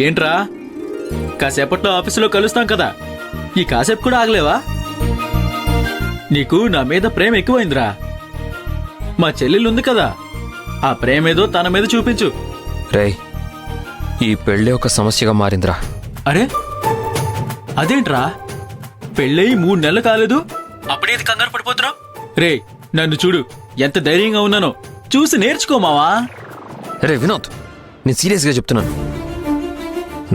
ఏంట్రా కాసేపట్లో ఆఫీసులో కలుస్తాం కదా, ఈ కాసేపు కూడా ఆగలేవా? నీకు నా మీద ప్రేమ ఎక్కువైందిరా. మా చెల్లెలుంది కదా, ఆ ప్రేమేదో తన మీద చూపించు. రేయ్, ఈ పెళ్ళి ఒక సమస్యగా మారిందిరా. అరే అదేంట్రా, పెళ్ళయి 3 నెలలు కాలేదు, అప్పుడేది కంగారు పడిపోతున్నావు? రే నన్ను చూడు, ఎంత ధైర్యంగా ఉన్నానో, చూసి నేర్చుకోమావా. రే వినోద్, నేను సీరియస్గా చెప్తున్నాను.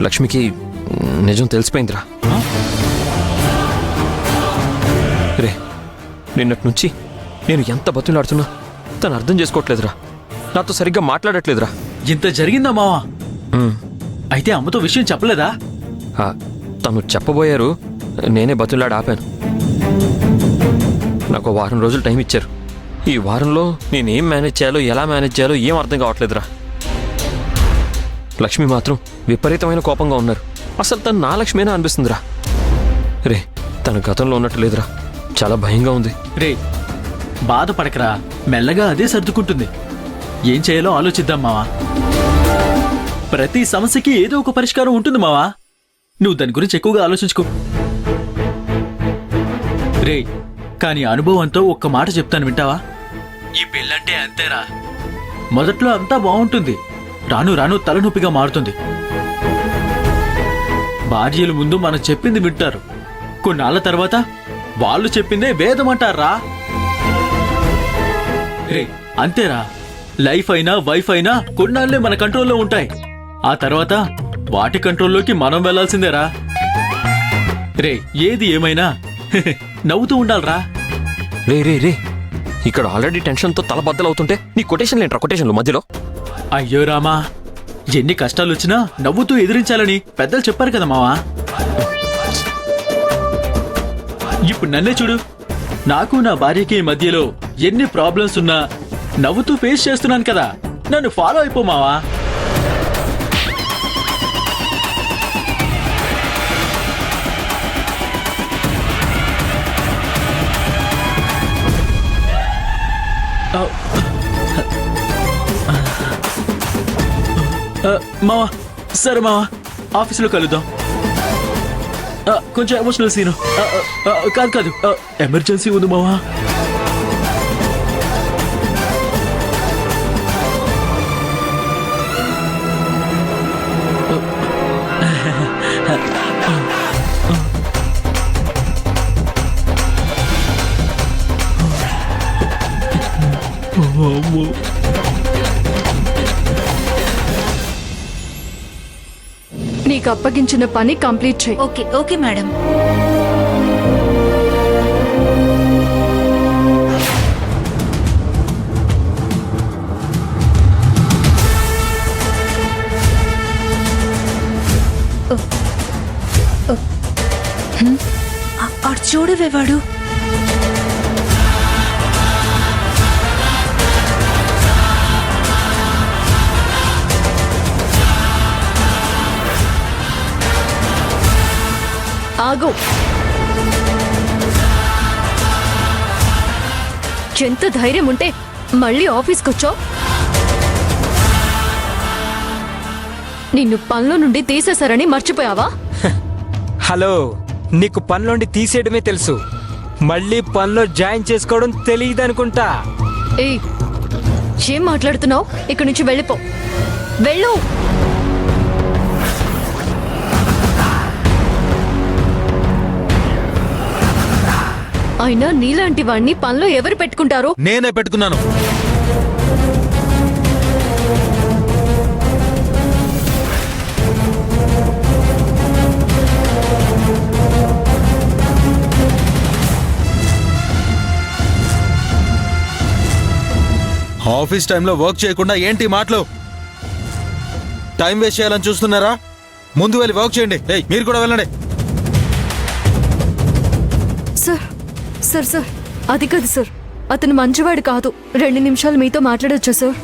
లక్ష్మికి నిజం తెలిసిపోయిందిరా. రే, నిన్నటి నుంచి నేను ఎంత బతులాడుతున్నా తను అర్థం చేసుకోవట్లేదురా. నాతో సరిగ్గా మాట్లాడట్లేదురా. ఇంత జరిగిందా మావా? అయితే అమ్మతో విషయం చెప్పలేదా? తను చెప్పబోయారు, నేనే బతులాడి ఆపాను. నాకు 1 వారం రోజులు టైం ఇచ్చారు. ఈ వారంలో నేనేం మేనేజ్ చేయాలో, ఎలా మేనేజ్ చేయాలో ఏం అర్థం కావట్లేదురా. లక్ష్మి మాత్రం విపరీతమైన కోపంగా ఉన్నారు. అసలు తను నా లక్ష్మేనా అనిపిస్తుందిరా. రే, తన గతంలో ఉన్నట్టు లేదురా, చాలా భయంగా ఉంది. రే బాధపడకరా, మెల్లగా అదే సర్దుకుంటుంది. ఏం చేయాలో ఆలోచిద్దాం మావా. ప్రతి సమస్యకి ఏదో ఒక పరిష్కారం ఉంటుంది మావా. నువ్వు దాని గురించి ఎక్కువగా ఆలోచించుకో. రే కానీ అనుభవంతో ఒక్క మాట చెప్తాను, వింటావా? ఈ పెళ్ళంటే అంతేరా, మొదట్లో అంతా బాగుంటుంది, రాను రాను తలనొప్పిగా మారుతుంది. భార్యలు ముందు మనం చెప్పింది వింటారు, కొన్నాళ్ళ తర్వాత వాళ్ళు చెప్పిందే వేదమంటారా. రే అంతేరా, లైఫ్ అయినా వైఫ్ అయినా కొన్నాళ్లే మన కంట్రోల్లో ఉంటాయి, ఆ తర్వాత వాటి కంట్రోల్లోకి మనం వెళ్లాల్సిందేరా. రే ఏది ఏమైనా నవ్వుతూ ఉండాలరా. రే రే రే, ఇక్కడ ఆల్రెడీ టెన్షన్తో తల బద్దలవుతుంటే నీ కొటేషన్లు ఏంట్రా? కొటేషన్లు మధ్యలో? అయ్యో రామా, ఎన్ని కష్టాలొచ్చినా నవ్వుతూ ఎదిరించాలని పెద్దలు చెప్పారు కదా మావా. ఇప్పుడు నన్నే చూడు, నాకు నా భార్యకి మధ్యలో ఎన్ని ప్రాబ్లమ్స్ ఉన్నా నవ్వుతూ ఫేస్ చేస్తున్నాను కదా. నన్ను ఫాలో అయిపో మావా. మావా సరే మావా, ఆఫీసులో కలుద్దాం. కొంచెం ఎమోషనల్ సీను. కాదు కాదు, ఎమర్జెన్సీ ఉంది మావా. నీకు అప్పగించిన పని కంప్లీట్ చేయి. Okay okay madam. అటు చూడవేవాడు. ఆగు. ఎంత ధైర్యం ఉంటే మళ్ళీ ఆఫీస్కొచ్చావు? నిన్ను పనిలో నుండి తీసేశారని మర్చిపోయావా? హలో, నీకు పనిలోండి తీసేయడమే తెలుసు, మళ్ళీ పనిలో జాయిన్ చేసుకోవడం తెలియదనుకుంటా. ఏయ్, ఏం మాట్లాడుతున్నావు? ఇక్కడి నుంచి వెళ్ళిపో, వెళ్ళు. అయినా నీలాంటి వాణ్ణి పనిలో ఎవరు పెట్టుకుంటారు? నేనే పెట్టుకున్నాను. ఆఫీస్ టైంలో వర్క్ చేయకుండా ఏంటి మాటలు? టైం వేస్ట్ చేయాలని చూస్తున్నారా? ముందు వెళ్ళి వర్క్ చేయండి. మీరు కూడా వెళ్ళండి. సార్ సార్ సార్, అది కాదు సార్, అతను మంచివాడు కాదు. 2 నిమిషాలు మీతో మాట్లాడొచ్చా సార్?